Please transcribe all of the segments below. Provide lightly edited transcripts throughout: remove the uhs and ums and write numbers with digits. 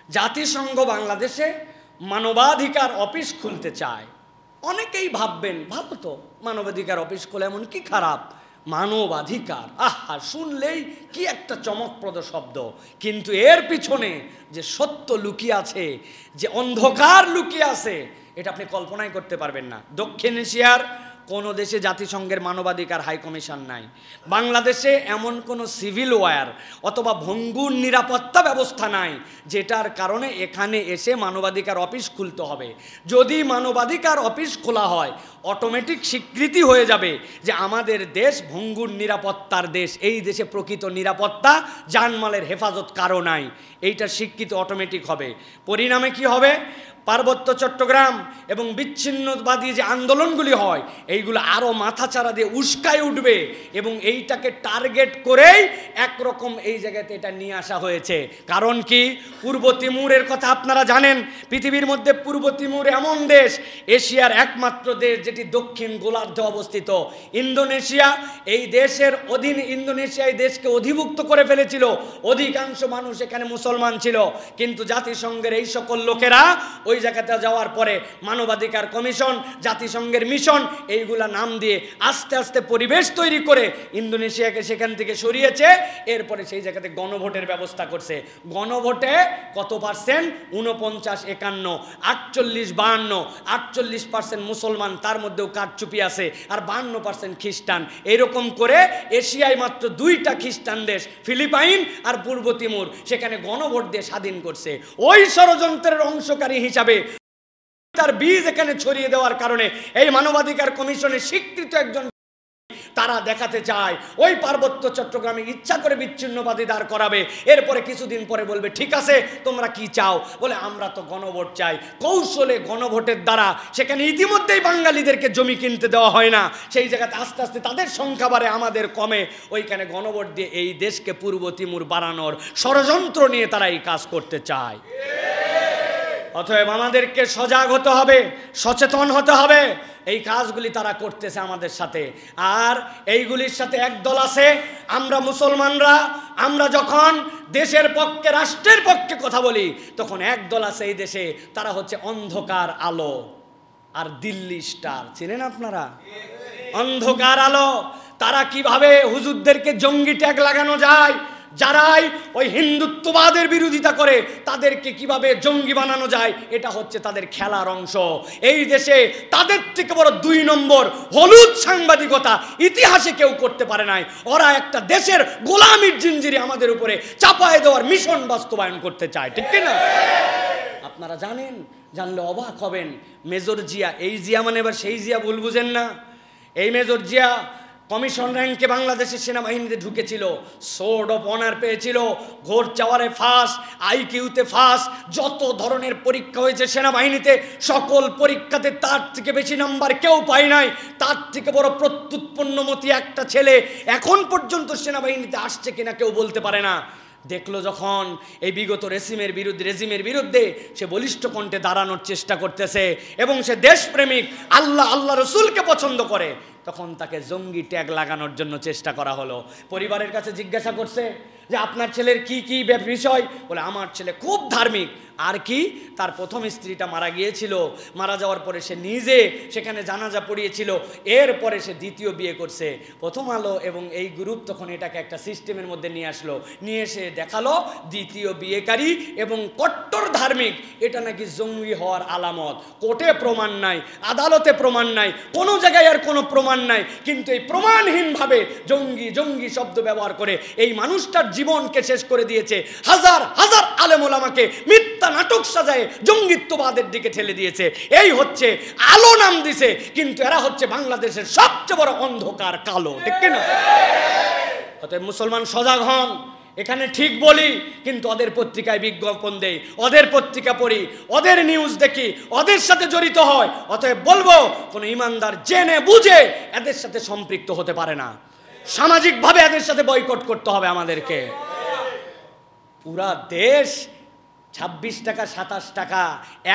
জাতিসংঘ বাংলাদেশে মানবাধিকার অফিস খুলতে চায়। অনেকেই ভাববেন ভালো তো, মানবাধিকার অফিস খোলা এমন কি খারাপ? মানবাধিকার, আহা, শুনলেই কি একটা চমকপ্রদ শব্দ, কিন্তু এর পিছনে যে সত্য লুকিয়ে আছে, যে অন্ধকার লুকিয়ে আছে, এটা আপনি কল্পনাই করতে পারবেন না। দক্ষিণ এশিয়ার কোনো দেশে জাতিসংঘের মানবাধিকার হাই কমিশন নাই। বাংলাদেশে এমন কোনো সিভিল ওয়্যার অথবা ভঙ্গুর নিরাপত্তা ব্যবস্থা নাই যেটার কারণে এখানে এসে মানবাধিকার অফিস খুলতে হবে। যদি মানবাধিকার অফিস খোলা হয়, অটোমেটিক স্বীকৃতি হয়ে যাবে যে আমাদের দেশ ভঙ্গুর নিরাপত্তার দেশ, এই দেশে প্রকৃত নিরাপত্তা, জানমালের হেফাজত কারো নাই, এইটার স্বীকৃতি অটোমেটিক হবে। পরিণামে কি হবে? পার্বত্য চট্টগ্রাম এবং বিচ্ছিন্নবাদী যে আন্দোলনগুলি হয়, এইগুলো আরও মাথাচাড়া দিয়ে উস্কায় উঠবে এবং এইটাকে টার্গেট করেই একরকম এই জায়গাতে এটা নিয়ে আসা হয়েছে। কারণ কি? পূর্ব তিমুরের কথা আপনারা জানেন। পৃথিবীর মধ্যে পূর্ব তিমুর এমন দেশ, এশিয়ার একমাত্র দেশ যেটি দক্ষিণ গোলার্ধে অবস্থিত। ইন্দোনেশিয়া, এই দেশের অধীন ইন্দোনেশিয়া এই দেশকে অধিভুক্ত করে ফেলেছিল। অধিকাংশ মানুষ এখানে মুসলমান ছিল, কিন্তু জাতিসংঘের এই সকল লোকেরা ওই জায়গাতে যাওয়ার পরে মানবাধিকার কমিশন, জাতিসংঘের মিশন, এইগুলা নাম দিয়ে আস্তে আস্তে পরিবেশ তৈরি করে ইন্দোনেশিয়াকে সেখান থেকে সরিয়েছে। এরপরে সেই জায়গাতে গণভোটের ব্যবস্থা করছে। গণভোটে কত পার্সেন্ট? 49, 51, 48, 52, 48% মুসলমান, তার মধ্যেও কারচুপি আছে, আর 52% খ্রিস্টান। এরকম করে এশিয়ায় মাত্র 2টা খ্রিস্টান দেশ, ফিলিপাইন আর পূর্ব তিমুর, সেখানে গণভোট দিয়ে স্বাধীন করছে। ওই ষড়যন্ত্রের অংশকারী হিসাবে তার বীজ এখানে ছড়িয়ে দেওয়ার কারণে এই মানবাধিকার কমিশনের স্বীকৃত একজন, তারা দেখাতে চায় ওই পার্বত্য চট্টগ্রামে ইচ্ছা করে বিচ্ছিন্নবাদী দাঁড় করাবে। এরপরে কিছুদিন পরে বলবে ঠিক আছে তোমরা কি চাও, বলে আমরা তো গণভোট চাই। কৌশলে গণভোটের দ্বারা সেখানে ইতিমধ্যেই বাঙালিদেরকে জমি কিনতে দেওয়া হয় না, সেই জায়গাতে আস্তে আস্তে তাদের সংখ্যা বাড়ে, আমাদের কমে। ওইখানে গণভোট দিয়ে এই দেশকে পূর্ব তিমুর বানানোর ষড়যন্ত্র নিয়ে তারা এই কাজ করতে চায়। অতএব আমাদেরকে সজাগ হতে হবে, সচেতন হতে হবে। এই কাজগুলি তারা করতেছে আমাদের সাথে, আর এইগুলির সাথে একদল আছে আমরা মুসলমানরা। আমরা যখন দেশের পক্ষে, রাষ্ট্রের পক্ষে কথা বলি, তখন একদল আছে এই দেশে, তারা হচ্ছে অন্ধকার আলো আর দিল্লি স্টার। চিনেন আপনারা অন্ধকার আলো? তারা কিভাবে হুজুরদেরকে জঙ্গি ট্যাগ লাগানো যায়, যারাই ওই হিন্দুত্ববাদের বিরোধিতা করে তাদেরকে কিভাবে জঙ্গি বানানো যায়, এটা হচ্ছে তাদের খেলার অংশ। এই দেশে তাদের থেকে বড় 2 নম্বর হলুদ সাংবাদিকতা ইতিহাসে কেউ করতে পারে নাই। ওরা একটা দেশের গোলামির জিঞ্জিরে আমাদের উপরে চাপায় দেওয়ার মিশন বাস্তবায়ন করতে চায়, ঠিক না? আপনারা জানেন, জানলে অবাক হবেন, মেজর জিয়া, এই জিয়া মানে এবার সেই জিয়া ভুল বুঝেন না। এই মেজর জিয়া কমিশন র্যাঙ্কে বাংলাদেশের সেনাবাহিনীতে ঢুকেছিল, সোর্ড অফ অনার পেয়েছিল, ঘোর চাওয়ারে ফার্স্ট, আইকিউতে ফার্স্ট, যত ধরনের পরীক্ষা হয়েছে সেনাবাহিনীতে সকল পরীক্ষাতে তার থেকে বেশি নাম্বার কেউ পায় নাই। তার থেকে বড় প্রত্যুৎপন্নমতি একটা ছেলে এখন পর্যন্ত সেনাবাহিনীতে আসছে কিনা কেউ বলতে পারে না। দেখলো যখন এই বিগত রেজিমের বিরুদ্ধে সে বলিষ্ঠ কণ্ঠে দাঁড়ানোর চেষ্টা করতেছে এবং সে দেশপ্রেমিক, আল্লাহ রসুলকে পছন্দ করে, তখন তাকে জঙ্গি ট্যাগ লাগানোর জন্য চেষ্টা করা হলো। পরিবারের কাছে জিজ্ঞাসা করছে যে আপনার ছেলের কি কি বিষয়, বলে আমার ছেলে খুব ধার্মিক। আর কি, তার প্রথম স্ত্রীটা মারা গিয়েছিল, মারা যাওয়ার পরে সে নিজে সেখানে জানাজা পড়িয়েছিল, এরপরে সে দ্বিতীয় বিয়ে করছে। প্রথম আলো এবং এই গ্রুপ তখন এটাকে একটা সিস্টেমের মধ্যে নিয়ে আসলো, নিয়ে এসে দেখালো দ্বিতীয় বিয়েকারী এবং কট্টর ধার্মিক, এটা নাকি জঙ্গি হওয়ার আলামত। কোর্টে প্রমাণ নাই, আদালতে প্রমাণ নাই, কোনো জায়গায় আর কোনো প্রমাণ নাই, কিন্তু এই প্রমাণহীনভাবে জঙ্গি শব্দ ব্যবহার করে এই মানুষটার জীবনকে শেষ করে দিয়েছে। হাজার হাজার আলেম ওলামাকে মিথ্যা নাটক সাজায় জঙ্গিত্ববাদের দিকে ঠেলে দিয়েছে। এই হচ্ছে আলো নাম দিছে, কিন্তু এরা হচ্ছে বাংলাদেশের সবচেয়ে বড় অন্ধকার কালো, ঠিক না? অতএব মুসলমান সজাগ হন। এখানে ঠিক বলি, কিন্তু ওদের পত্রিকায় বিজ্ঞাপন দেই, ওদের পত্রিকা পড়ি, ওদের নিউজ দেখি, ওদের সাথে জড়িত হয়। অতএব বলবো, কোনো ইমানদার জেনে বুঝে এদের সাথে সম্পৃক্ত হতে পারে না। সামাজিকভাবে এদের সাথে বয়কট করতে হবে আমাদেরকে। পুরা দেশ 26 টাকা 27 টাকা,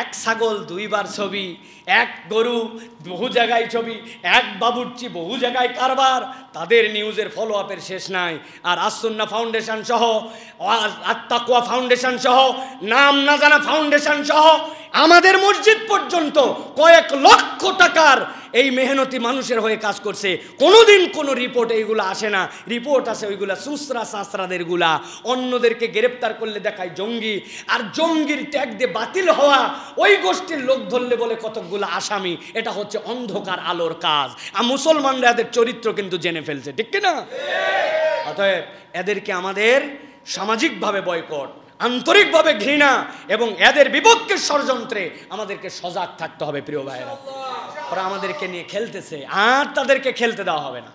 এক ছাগল 2 বার ছবি, এক গরু বহু জায়গায় ছবি, এক বাবুর্চি বহু জায়গায় কারবার, তাদের নিউজের ফলো আপের শেষ নাই। আর আসুন্না ফাউন্ডেশন সহ, আত্তাকওয়া ফাউন্ডেশন সহ, নাম না জানা ফাউন্ডেশন সহ আমাদের মসজিদ পর্যন্ত কয়েক লক্ষ টাকার এই মেহনতি মানুষের হয়ে কাজ করছে। কোনোদিন কোনো রিপোর্ট এইগুলো আসে না। রিপোর্ট আসে ওইগুলা সুসরা সাসরাদেরগুলা, অন্যদেরকে গ্রেপ্তার করলে দেখায় জঙ্গি, আর জঙ্গির ট্যাগ দিয়ে বাতিল হওয়া ওই গোষ্ঠীর লোক ধরলে বলে কতকগুলো আসামি। এটা হচ্ছে অন্ধকার আলোর কাজ। আর মুসলমানরা এদের চরিত্র কিন্তু জেনে ফেলছে, ঠিক কিনা? অতএব এদেরকে আমাদের সামাজিকভাবে বয়কট, আন্তরিকভাবে ঘৃণা এবং এদের বিপক্ষে ষড়যন্ত্রে আমাদেরকে সজাগ থাকতে হবে। প্রিয় ভাইরা, ওরা আমাদেরকে নিয়ে খেলতেছে, আর তাদেরকে খেলতে দেওয়া হবে না।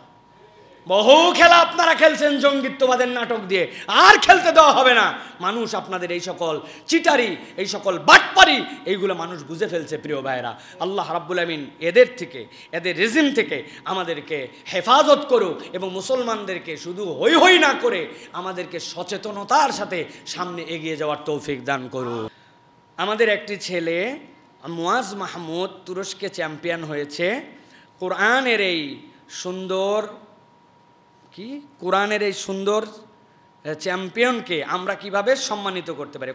বহু খেলা আপনারা খেলছেন জঙ্গিত্ববাদের নাটক দিয়ে, আর খেলতে দেওয়া হবে না। মানুষ আপনাদের এই সকল চিটারি, এই সকল বাটপারি, এইগুলো মানুষ বুঝে ফেলছে। প্রিয় ভাইরা, আল্লাহ রাব্বুল আমিন এদের থেকে, এদের রেজিম থেকে আমাদেরকে হেফাজত করুক এবং মুসলমানদেরকে শুধু হই হই না করে আমাদেরকে সচেতনতার সাথে সামনে এগিয়ে যাওয়ার তৌফিক দান করুক। আমাদের একটি ছেলে মুয়াজ মাহমুদ তুরস্কে চ্যাম্পিয়ন হয়েছে। কোরআনের এই সুন্দর কোরআনের এই সুন্দর চ্যাম্পিয়নকে আমরা কিভাবে সম্মানিত করতে পারি,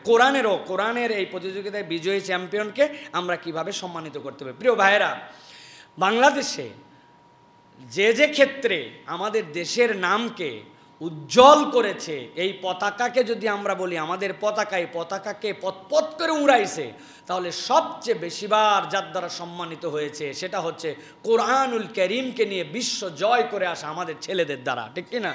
কোরআনের এই প্রতিযোগিতায় বিজয়ী চ্যাম্পিয়নকে আমরা কিভাবে সম্মানিত করতে পারি। প্রিয় ভাইয়েরা, বাংলাদেশে যে যে ক্ষেত্রে আমাদের দেশের নামকে উজ্জ্বল করেছে, এই পতাকাকে যদি আমরা বলি আমাদের পতাকাকে পথ করে উড়াইছে, তাহলে সবচেয়ে বেশিবার যার দ্বারা সম্মানিত হয়েছে সেটা হচ্ছে কোরআনুল কারীমকে নিয়ে বিশ্ব জয় করে আসা আমাদের ছেলেদের দ্বারা, ঠিক কিনা?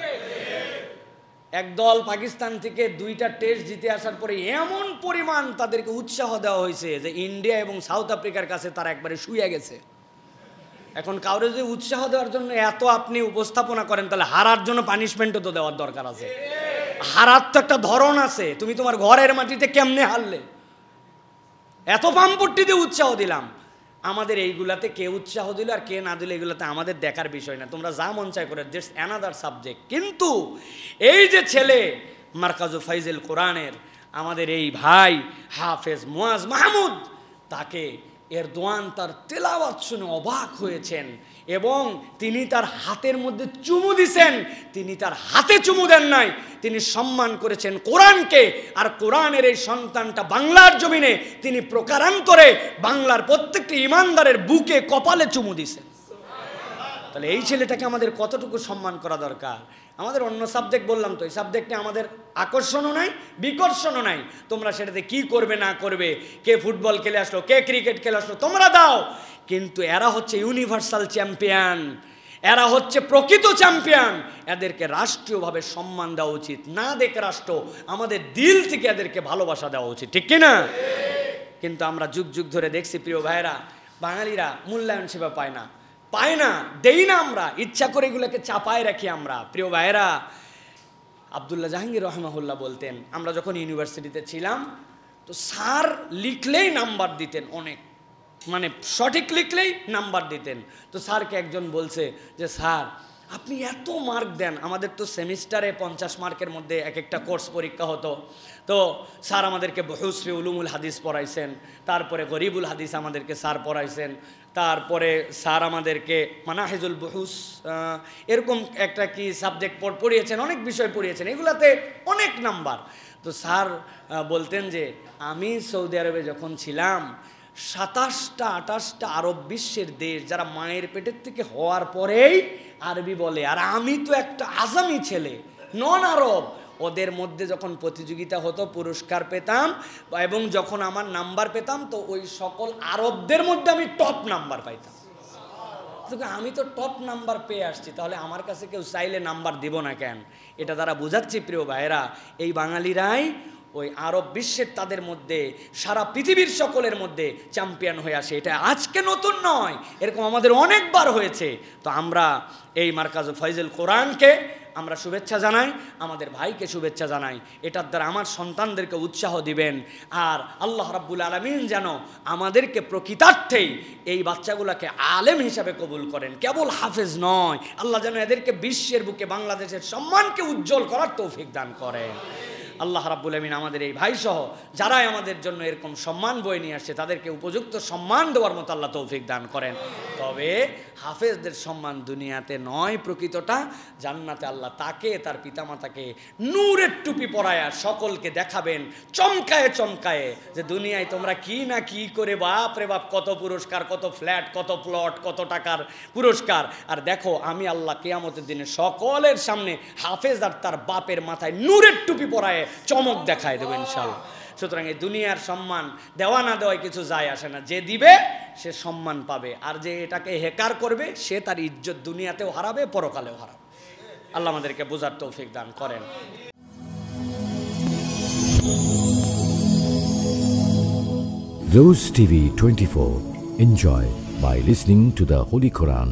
একদল পাকিস্তান থেকে 2টা টেস্ট জিতে আসার পরে এমন পরিমাণ তাদেরকে উৎসাহ দেওয়া হয়েছে যে ইন্ডিয়া এবং সাউথ আফ্রিকার কাছে তারা একবারে শুয়ে গেছে। এখন কাউরে যদি উৎসাহ দেওয়ার জন্য এত আপনি উপস্থাপনা করেন, তাহলে হারার জন্য পানিশমেন্টও তো দেওয়ার দরকার আছে। হারার তো একটা ধরন আছে। তুমি তোমার ঘরের মাটিতে কেমনে হারলে? এত পাম্পট্টি দিয়ে উৎসাহ দিলাম। আমাদের এইগুলাতে কে উৎসাহ দিল আর কে না দিল এগুলাতে আমাদের দেখার বিষয় না। তোমরা যা মন চাই করে, দ্যাটস অ্যানাদার সাবজেক্ট। কিন্তু এই যে ছেলে মারকাজু ফাইজুল কোরআনের আমাদের এই ভাই হাফেজ মুয়াজ মাহমুদ, তাকে এরদোয়ান তার তেলাওয়াত শুনে অবাক হয়েছেন এবং তিনি তার হাতের মধ্যে চুমু দিছেন। তিনি তার হাতে চুমু দেন নাই, তিনি সম্মান করেছেন কোরআনকে। আর কোরআনের এই সন্তানটা বাংলার জমিনে তিনি প্রকারান্তরে বাংলার প্রত্যেকটি ইমানদারের বুকে কপালে চুমু দিছেন। তাহলে এই ছেলেটাকে আমাদের কতটুকু সম্মান করা দরকার। আমাদের অন্য সাবজেক্ট বললাম তো, এই সাবজেক্টে আমাদের আকর্ষণও নাই, বিকর্ষণও নাই। তোমরা সেটাতে কি করবে না করবে, কে ফুটবল খেলে আসলো, কে ক্রিকেট খেলে আসলো, তোমরা দাও। কিন্তু এরা হচ্ছে ইউনিভার্সাল চ্যাম্পিয়ন, এরা হচ্ছে প্রকৃত চ্যাম্পিয়ন। এদেরকে রাষ্ট্রীয়ভাবে সম্মান দেওয়া উচিত না, দেখে রাষ্ট্র আমাদের দিল থেকে এদেরকে ভালোবাসা দেওয়া উচিত, ঠিক কিনা? কিন্তু আমরা যুগ যুগ ধরে দেখছি প্রিয় ভাইয়েরা, বাঙালিরা মূল্যায়ন সেবা পায় না, দেই না। আমরা ইচ্ছা করে এগুলোকে চাপায় রাখি আমরা। প্রিয় ভাইয়েরা, আব্দুল্লাহ জাহাঙ্গীর রহমাহুল্লাহ বলতেন, আমরা যখন ইউনিভার্সিটিতে ছিলাম তো স্যার লিখলেই নাম্বার দিতেন, অনেক মানে সঠিক লিখলেই নাম্বার দিতেন। তো স্যারকে একজন বলছে যে স্যার আপনি এত মার্ক দেন, আমাদের তো সেমিস্টারে 50 মার্কের মধ্যে এক একটা কোর্স পরীক্ষা হতো। তো স্যার আমাদেরকে বহুস ফি উলুমুল হাদিস পড়াইছেন, তারপরে গরিবুল হাদিস আমাদেরকে স্যার পড়াইছেন, তারপরে স্যার আমাদেরকে মানাহিজুল বহুস এরকম একটা কি সাবজেক্ট পড়িয়েছেন, অনেক বিষয় পড়িয়েছেন, এগুলাতে অনেক নাম্বার। তো স্যার বলতেন যে আমি সৌদি আরবে যখন ছিলাম 27টা 28টা আরব বিশ্বের দেশ যারা মায়ের পেটের থেকে হওয়ার পরেই আরবি বলে, আর আমি তো একটা আজামি ছেলে নন আরব, ওদের মধ্যে যখন প্রতিযোগিতা হতো পুরস্কার পেতাম এবং যখন আমার নাম্বার পেতাম তো ওই সকল আরবদের মধ্যে আমি টপ নাম্বার পাইতাম। আমি তো টপ নাম্বার পেয়ে আসছি, তাহলে আমার কাছে কেউ চাইলে নাম্বার দিব না কেন? এটা দ্বারা বোঝাচ্ছি প্রিয় ভাইয়েরা, এই বাঙালিরাই ওই আরব বিশ্বের তাদের মধ্যে সারা পৃথিবীর সকলের মধ্যে চ্যাম্পিয়ন হয়ে আসে। এটা আজকে নতুন নয়, এরকম আমাদের অনেকবার হয়েছে। তো আমরা এই মারকাজু ফাইজুল কোরআনকে আমরা শুভেচ্ছা জানাই, আমাদের ভাইকে শুভেচ্ছা জানাই। এটার দ্বারা আমার সন্তানদেরকে উৎসাহ দিবেন। আর আল্লাহ রাব্বুল আলামিন যেন আমাদেরকে প্রকৃতার্থেই এই বাচ্চাগুলোকে আলেম হিসাবে কবুল করেন, কেবল হাফেজ নয়। আল্লাহ যেন এদেরকে বিশ্বের বুকে বাংলাদেশের সম্মানকে উজ্জ্বল করার তৌফিক দান করেন। আল্লাহ রাব্বুল আমিন আমাদের এই ভাই সহ যারাই আমাদের জন্য এরকম সম্মান বয়ে নিয়ে আসছে তাদেরকে উপযুক্ত সম্মান দেওয়ার মতো আল্লাহ তৌফিক দান করেন। তবে হাফেজদের সম্মান দুনিয়াতে নয়, প্রকৃতটা জান্নাতে আল্লাহ তাকে তার পিতামাতাকে নূরের টুপি পরায়া সকলকে দেখাবেন চমকায়ে চমকায়ে যে দুনিয়ায় তোমরা কি না কি করে বাপ রে বাপ, কত পুরস্কার, কত ফ্ল্যাট, কত প্লট, কত টাকার পুরস্কার। আর দেখো আমি আল্লাহ কিয়ামতের দিনে সকলের সামনে হাফেজ আর তার বাপের মাথায় নূরের টুপি পরায়ে চমক দেখায় দেবো ইনশাআল্লাহ। সুতরাং এই দুনিয়ার সম্মান দেওয়া না দেওয়ায় কিছু যায় আসে না, যে দিবে সে সম্মান পাবে, আর যে এটাকে হেকার করবে সে তার ইজ্জত দুনিয়াতেও হারাবে, পরকালেও হারাবে। আল্লাহ আমাদেরকে বোঝার তৌফিক দান করেন। Rose TV 24. Enjoy by listening to the Holy Quran.